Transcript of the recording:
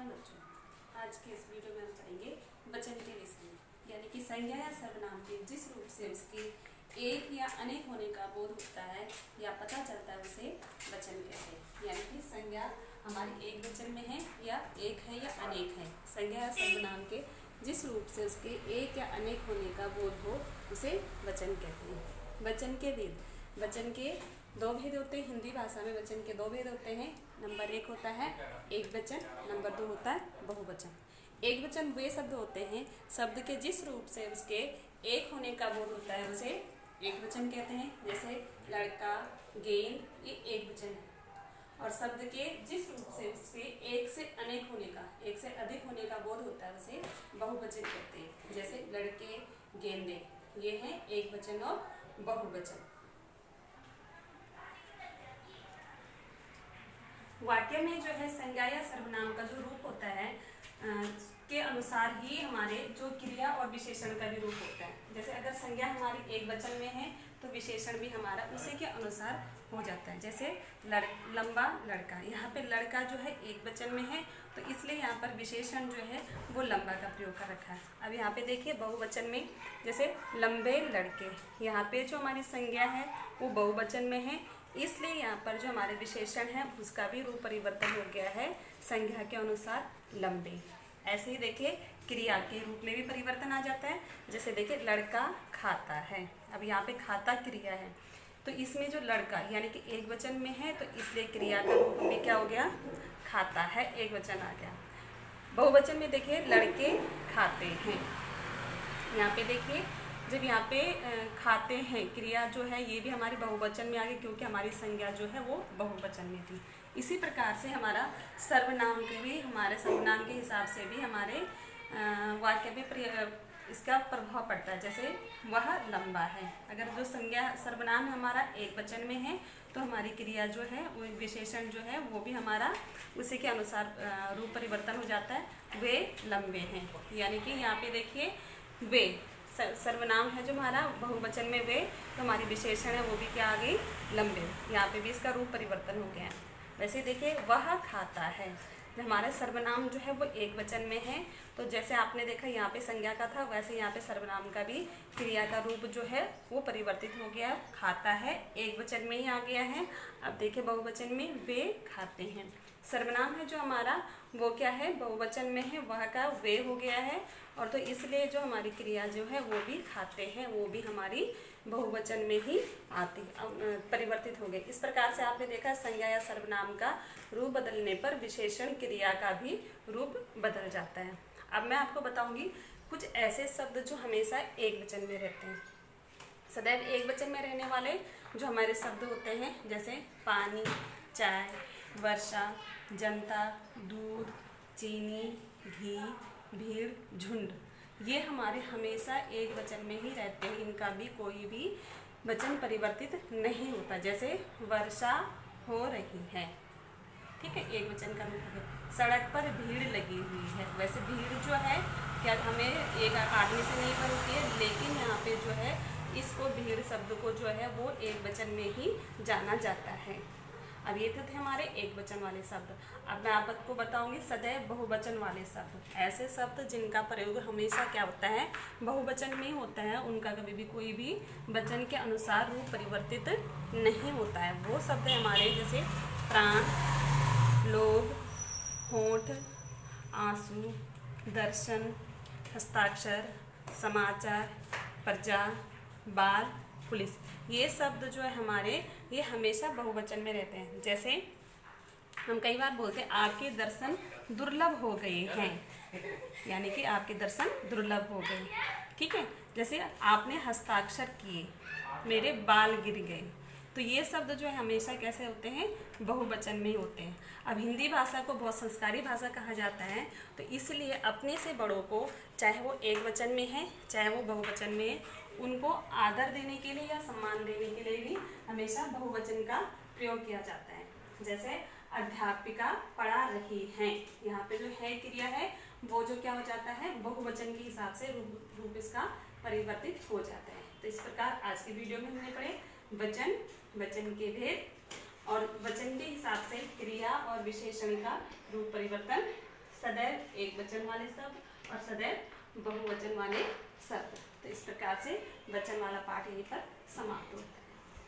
बच्चों, आज के इस वीडियो में हम पढ़ेंगे वचन के विषय में, यानी कि संज्ञा या सर्वनाम के जिस रूप से उसके एक या अनेक होने का बोध होता है या पता चलता है उसे वचन कहते हैं। यानी कि संज्ञा हमारी एक वचन में है या एक है या अनेक है। संज्ञा या सर्वनाम के जिस रूप से उसके एक या अनेक होने का बोध हो उसे वचन कहते हैं। वचन के भेद, वचन के दो भेद होते हैं। हिंदी भाषा में वचन के दो भेद होते हैं। नंबर 1 होता है एक वचन, नंबर 2 होता है बहुवचन। एक वचन वे शब्द होते हैं शब्द के जिस रूप से उसके एक होने का बोध होता है उसे एक वचन कहते हैं। जैसे लड़का, गेंद, ये एक वचन है। और शब्द के जिस रूप से उसके एक से अनेक होने का, एक से अधिक होने का बोध होता है उसे बहुवचन कहते हैं। जैसे लड़के, गेंदे, ये है एक वचन और बहुवचन। वाक्य में जो है संज्ञा या सर्वनाम का जो रूप होता है के अनुसार ही हमारे जो क्रिया और विशेषण का भी रूप होता है। जैसे अगर संज्ञा हमारी एक वचन में है तो विशेषण भी हमारा उसी के अनुसार हो जाता है। जैसे लंबा लड़का, यहाँ पे लड़का जो है एक वचन में है तो इसलिए यहाँ पर विशेषण जो है वो लंबा का प्रयोग कर रखा है। अब यहाँ पे देखिए बहुवचन में जैसे लंबे लड़के, यहाँ पे जो हमारी संज्ञा है वो बहुवचन में है, इसलिए यहाँ पर जो हमारे विशेषण है उसका भी रूप परिवर्तन हो गया है संज्ञा के अनुसार लंबे। ऐसे ही देखिए क्रिया के रूप में भी परिवर्तन आ जाता है। जैसे देखिए लड़का खाता है, अब यहाँ पे खाता क्रिया है तो इसमें जो लड़का यानी कि एक वचन में है तो इसलिए क्रिया का रूप में क्या हो गया, खाता है, एक वचन आ गया। बहुवचन में देखिए लड़के खाते हैं, यहाँ पे देखिए जब यहाँ पे खाते हैं क्रिया जो है ये भी हमारी बहुवचन में आ गई क्योंकि हमारी संज्ञा जो है वो बहुवचन में थी। इसी प्रकार से हमारा सर्वनाम के भी, हमारे सर्वनाम के हिसाब से भी हमारे वाक्य में इसका प्रभाव पड़ता है। जैसे वह लंबा है, अगर जो संज्ञा सर्वनाम हमारा एक वचन में है तो हमारी क्रिया जो है वो विशेषण जो है वो भी हमारा उसी के अनुसार रूप परिवर्तन हो जाता है। वे लंबे हैं, यानी कि यहाँ पे देखिए वे सर्वनाम है जो हमारा बहुवचन में वे, तो हमारी विशेषण है वो भी क्या आ गई, लंबे। यहाँ पे भी इसका रूप परिवर्तन हो गया है। वैसे देखिए वह खाता है, हमारा सर्वनाम जो है वो एक वचन में है तो जैसे आपने देखा यहाँ पे संज्ञा का था वैसे यहाँ पे सर्वनाम का भी क्रिया का रूप जो है वो परिवर्तित हो गया। खाता है एक वचन में ही आ गया है। अब देखिए बहुवचन में वे खाते हैं। सर्वनाम है जो हमारा वो क्या है, बहुवचन में है, वह का वे हो गया है और तो इसलिए जो हमारी क्रिया जो है वो भी खाते हैं वो भी हमारी बहुवचन में ही आती परिवर्तित हो गई। इस प्रकार से आपने देखा संज्ञा या सर्वनाम का रूप बदलने पर विशेषण क्रिया का भी रूप बदल जाता है। अब मैं आपको बताऊंगी कुछ ऐसे शब्द जो हमेशा एक वचन में रहते हैं, सदैव एक वचन में रहने वाले जो हमारे शब्द होते हैं। जैसे पानी, चाय, वर्षा, जनता, दूध, चीनी, घी, भीड़, झुंड, ये हमारे हमेशा एक वचन में ही रहते हैं। इनका भी कोई भी वचन परिवर्तित नहीं होता। जैसे वर्षा हो रही है, ठीक है, एक वचन का रूप है। सड़क पर भीड़ लगी हुई है, वैसे भीड़ जो है क्या हमें एक आदमी से नहीं बनती है, लेकिन यहाँ पे जो है इसको भीड़ शब्द को जो है वो एक वचन में ही जाना जाता है। अब ये थे हमारे एक वचन वाले शब्द। अब मैं आपको बताऊंगी सदैव बहुवचन वाले शब्द। ऐसे शब्द जिनका प्रयोग हमेशा क्या होता है, बहुवचन में होता है, उनका कभी भी कोई भी वचन के अनुसार रूप परिवर्तित नहीं होता है। वो शब्द है हमारे जैसे प्राण, लोभ, होंठ, आंसू, दर्शन, हस्ताक्षर, समाचार, प्रजा, बाल, पुलिस, ये शब्द जो है हमारे ये हमेशा बहुवचन में रहते हैं। जैसे हम कई बार बोलते हैं आपके दर्शन दुर्लभ हो गए हैं, यानी कि आपके दर्शन दुर्लभ हो गए, ठीक है। जैसे आपने हस्ताक्षर किए, मेरे बाल गिर गए, तो ये शब्द जो है हमेशा कैसे होते हैं, बहुवचन में ही होते हैं। अब हिंदी भाषा को बहुत संस्कारी भाषा कहा जाता है तो इसलिए अपने से बड़ों को चाहे वो एक वचन में है चाहे वो बहुवचन में है, उनको आदर देने के लिए या सम्मान देने के लिए भी हमेशा बहुवचन का प्रयोग किया जाता है। जैसे अध्यापिका पढ़ा रही हैं, यहाँ पे जो है क्रिया है वो जो क्या हो जाता है, बहुवचन के हिसाब से रूप इसका परिवर्तित हो जाता है। तो इस प्रकार आज की वीडियो में हमने पढ़े वचन, वचन के भेद और वचन के हिसाब से क्रिया और विशेषण का रूप परिवर्तन, सदैव एक वचन वाले शब्द और सदैव बहुवचन वाले शब्द। तो इस प्रकार से वचन वाला पाठ यहीं पर समाप्त होता है।